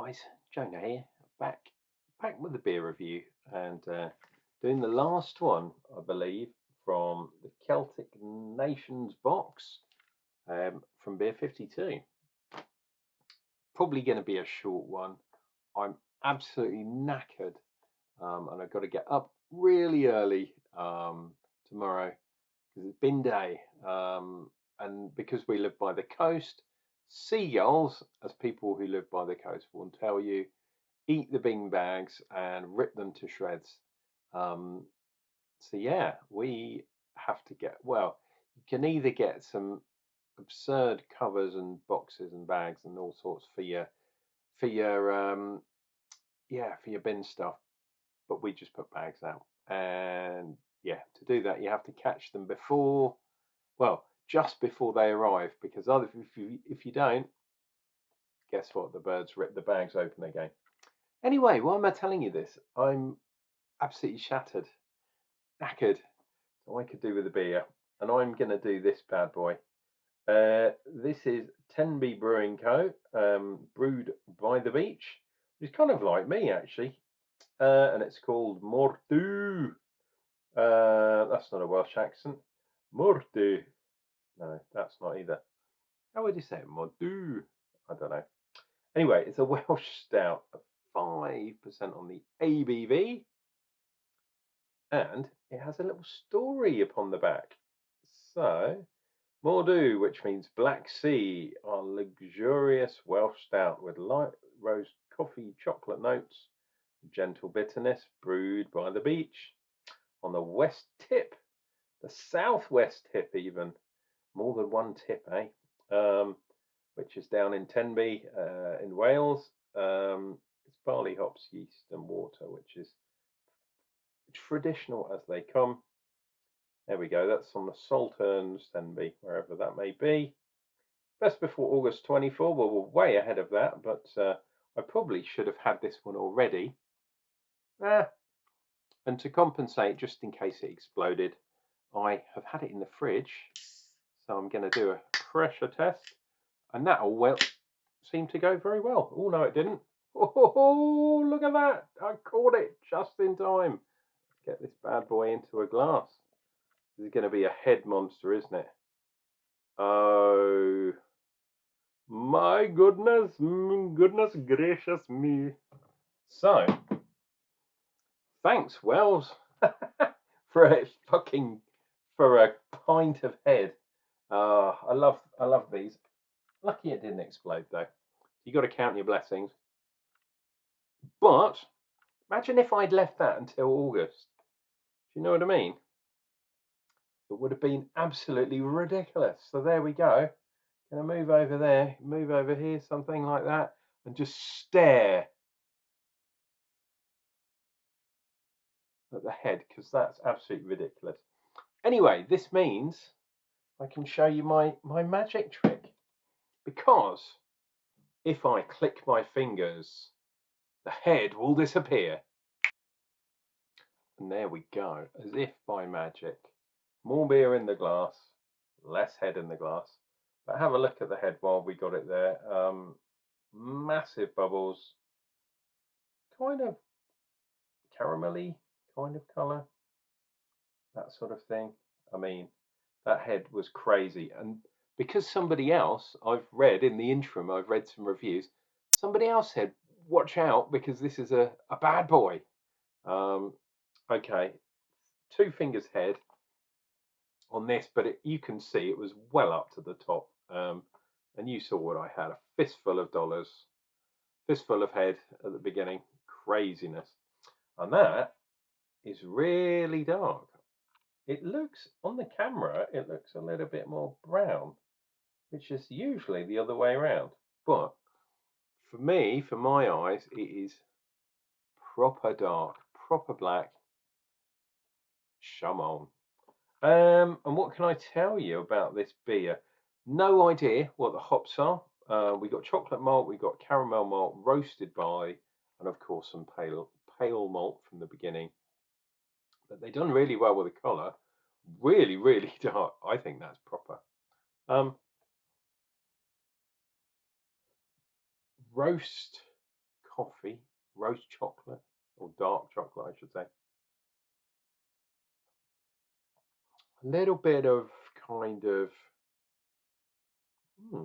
guys, Jonah here, back with the beer review and doing the last one, I believe, from the Celtic Nations box from Beer 52. Probably going to be a short one. I'm absolutely knackered and I've got to get up really early tomorrow because it's bin day and because we live by the coast, seagulls, as people who live by the coast will tell you, eat the bean bags and rip them to shreds. So yeah, we have to get, well, you can either get some absurd covers and boxes and bags and all sorts for your bin stuff, but we just put bags out. And yeah, to do that you have to catch them before, well, just before they arrive, because if you don't, guess what, the birds rip the bags open again. Anyway, why am I telling you this? I'm absolutely shattered, knackered. So I could do with a beer, and I'm going to do this bad boy. This is Tenby Brewing Co. Brewed by the beach, which is kind of like me actually, and it's called Mortu. That's not a Welsh accent. Mortu. No, that's not either. How would you say it? Mortu? I don't know. Anyway, it's a Welsh stout of 5% on the ABV, and it has a little story upon the back. So, Mordu, which means Black Sea, our luxurious Welsh stout with light roast coffee chocolate notes, gentle bitterness, brewed by the beach on the west tip, the southwest tip even, more than one tip, eh? Which is down in Tenby in Wales. It's barley, hops, yeast and water, which is traditional as they come. There we go, that's on the Salterns, Tenby, wherever that may be. Best before August 24. Well, we're way ahead of that, but I probably should have had this one already. And to compensate, just in case it exploded, I have had it in the fridge. So I'm going to do a pressure test, and that'll seem to go very well. Oh, no, it didn't. Oh, look at that. I caught it just in time. Let's get this bad boy into a glass. This is going to be a head monster, isn't it? Oh, my goodness gracious me. So, thanks, Wells, for a pint of head. I love these. Lucky it didn't explode though. You got to count your blessings. But imagine if I'd left that until August. Do you know what I mean? It would have been absolutely ridiculous. So there we go. Gonna move over there, move over here, something like that, and just stare at the head, because that's absolutely ridiculous. Anyway, this means I can show you my magic trick, because if I click my fingers, the head will disappear. And there we go, as if by magic. More beer in the glass, less head in the glass. But have a look at the head while we got it there. Massive bubbles, kind of caramelly kind of colour, that sort of thing. I mean, that head was crazy. And because somebody else, I've read in the interim, I've read some reviews, somebody else said, watch out, because this is a bad boy. Okay, 2 fingers head on this, but you can see it was well up to the top. And you saw what I had, a fistful of dollars, fistful of head at the beginning. Craziness. And that is really dark. It looks, on the camera, it looks a little bit more brown, which is usually the other way around. But for me, for my eyes, it is proper dark, proper black. Shum on. And what can I tell you about this beer? No idea what the hops are. We got chocolate malt, we got caramel malt, roasted by, and of course some pale malt from the beginning. But they've done really well with the colour. Really, really dark. I think that's proper. Roast dark chocolate, I should say. A little bit of kind of hmm,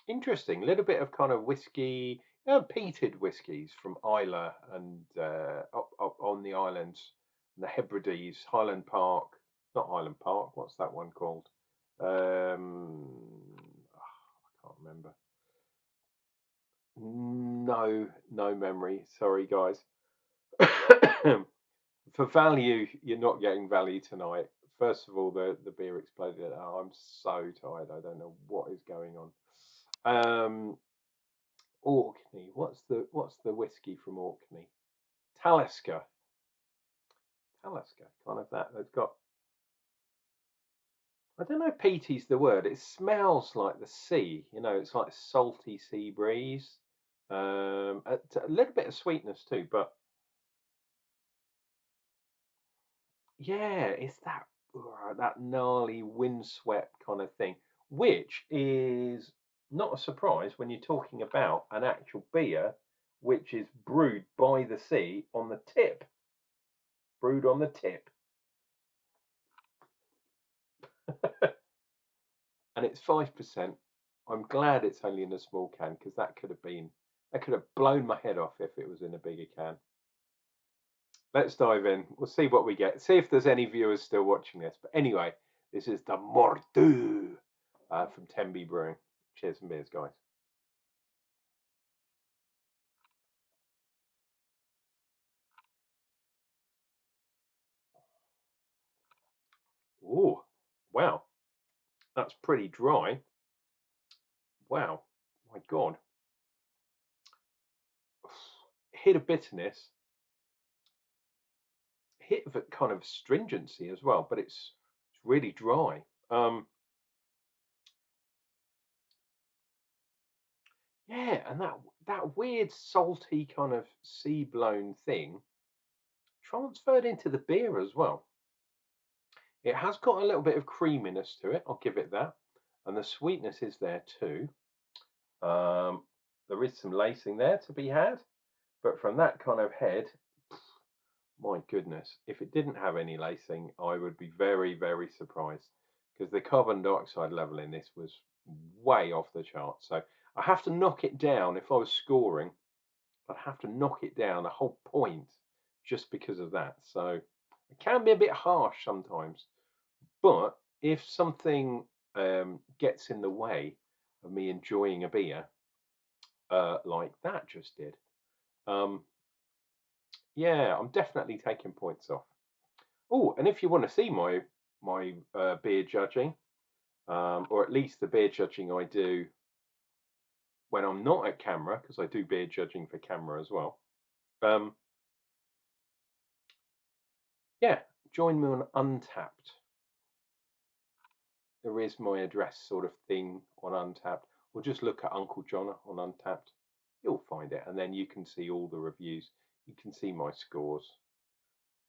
interesting. A little bit of kind of whiskey, peated whiskies from Islay and up on the islands, the Hebrides, Highland Park, not Highland Park. What's that one called? I can't remember. No, no memory. Sorry, guys. For value, you're not getting value tonight. First of all, the beer exploded. Oh, I'm so tired. I don't know what is going on. Orkney. What's the whiskey from Orkney? Talisker. Talisker. Kind of that. They've got. I don't know if peaty's the word. It smells like the sea. It's like salty sea breeze. A little bit of sweetness too, but yeah, it's that gnarly windswept kind of thing, which is not a surprise when you're talking about an actual beer which is brewed by the sea on the tip, brewed on the tip, and it's 5%. I'm glad it's only in a small can because that could have blown my head off if it was in a bigger can. Let's dive in. We'll see what we get. See if there's any viewers still watching this. But anyway, this is the Mordu from Tenby Brewing. Cheers and beers, guys. Oh, wow. That's pretty dry. Wow. My God. Hit of bitterness, hit of a kind of stringency as well, but it's really dry. Yeah, and that weird salty kind of sea blown thing transferred into the beer as well. It has got a little bit of creaminess to it. I'll give it that, and the sweetness is there too. Um, there is some lacing there to be had, but from that kind of head, my goodness, if it didn't have any lacing, I would be very, very surprised because the carbon dioxide level in this was way off the chart. So I have to knock it down. If I was scoring, I'd have to knock it down a whole point just because of that. So it can be a bit harsh sometimes. But if something gets in the way of me enjoying a beer, like that just did, um, yeah, I'm definitely taking points off. Oh, and if you want to see my beer judging, or at least the beer judging I do when I'm not at camera, because I do beer judging for camera as well. Um, yeah, join me on Untapped. There is my address sort of thing on Untapped, or just look at Unclejona on Untapped. You'll find it, and then you can see all the reviews. You can see my scores.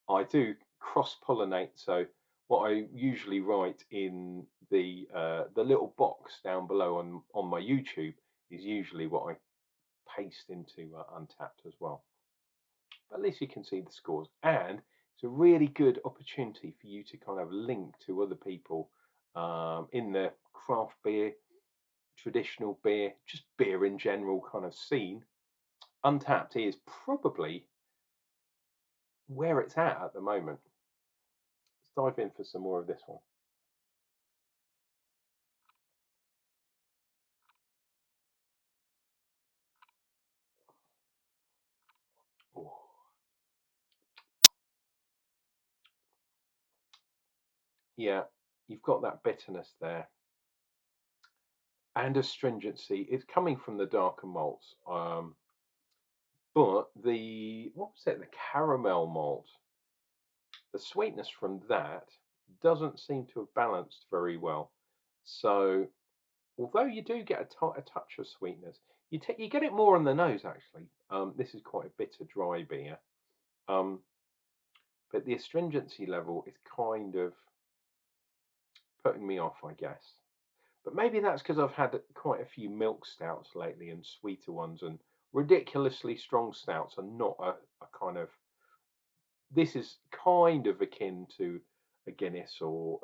I do cross-pollinate, so what I usually write in the little box down below on my YouTube is usually what I paste into Untapped as well. But at least you can see the scores, and it's a really good opportunity for you to kind of link to other people in the craft beer, traditional beer, just beer in general kind of scene. Untapped is probably where it's at the moment. Let's dive in for some more of this one. Oh, yeah, you've got that bitterness there and astringency. It's coming from the darker malts, but what was it? The caramel malt. The sweetness from that doesn't seem to have balanced very well. So although you do get a touch of sweetness, you get it more on the nose actually. This is quite a bitter dry beer, but the astringency level is kind of putting me off, I guess. But maybe that's because I've had quite a few milk stouts lately and sweeter ones, and ridiculously strong stouts are not a kind of, this is kind of akin to a Guinness or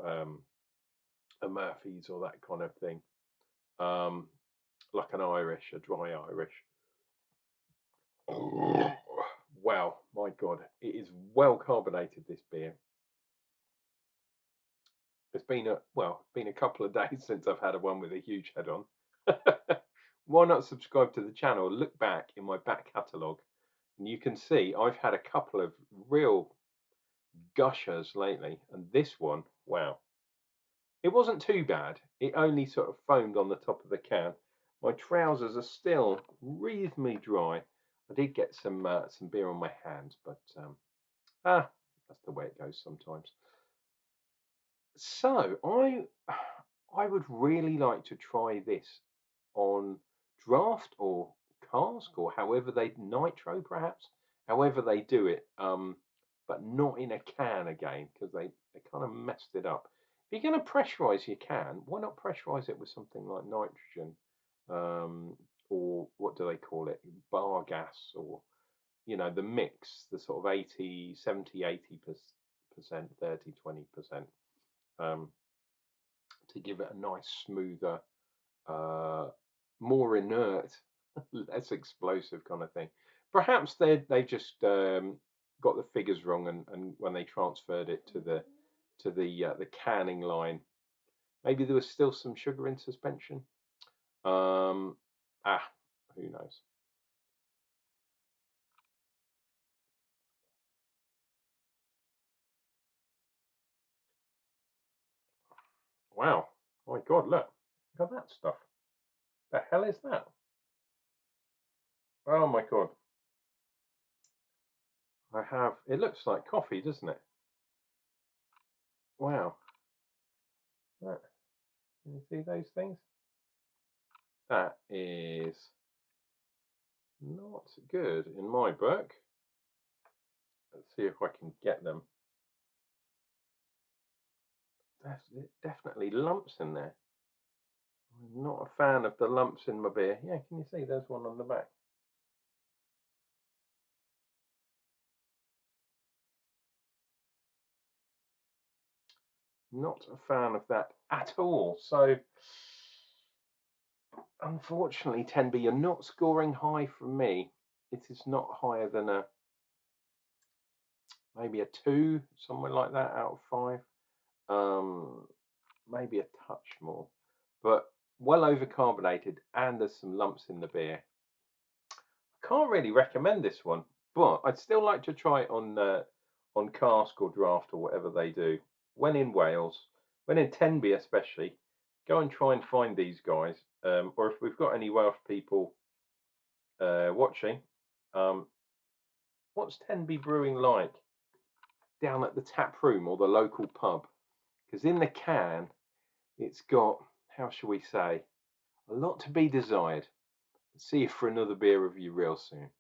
a Murphy's or that kind of thing. Like an Irish, a dry Irish. Wow, my God, it is well carbonated, this beer. It's been a couple of days since I've had a one with a huge head on. Why not subscribe to the channel? Look back in my back catalogue, and you can see I've had a couple of real gushers lately, and this one, wow. It wasn't too bad. It only sort of foamed on the top of the can. My trousers are still reasonably dry. I did get some beer on my hands, but that's the way it goes sometimes. So I would really like to try this on draft or cask, or however they nitro, perhaps, however they do it, but not in a can again, because they kind of messed it up. If you're going to pressurize your can, why not pressurize it with something like nitrogen, or what do they call it, bar gas, or the mix, the sort of 80 70 80%, 30 20%, to give it a nice smoother, more inert, less explosive kind of thing. Perhaps they just got the figures wrong, and when they transferred it to the canning line, maybe there was still some sugar in suspension. Who knows? Wow, my God, look at that stuff. The hell is that? Oh my God. It looks like coffee, doesn't it? Wow. Can you see those things? That is not good in my book. Let's see if I can get them. There's definitely lumps in there. I'm not a fan of the lumps in my beer. Yeah, can you see there's one on the back? Not a fan of that at all. So unfortunately, Tenby, you're not scoring high from me. It is not higher than maybe a 2, somewhere like that out of 5. Maybe a touch more, but well overcarbonated, and there's some lumps in the beer. I can't really recommend this one, but I'd still like to try it on cask or draft or whatever they do. When in Wales, when in Tenby especially, go and try and find these guys. Or if we've got any Welsh people watching, what's Tenby Brewing like down at the tap room or the local pub? Because in the can, it's got, how shall we say, a lot to be desired. See you for another beer review real soon.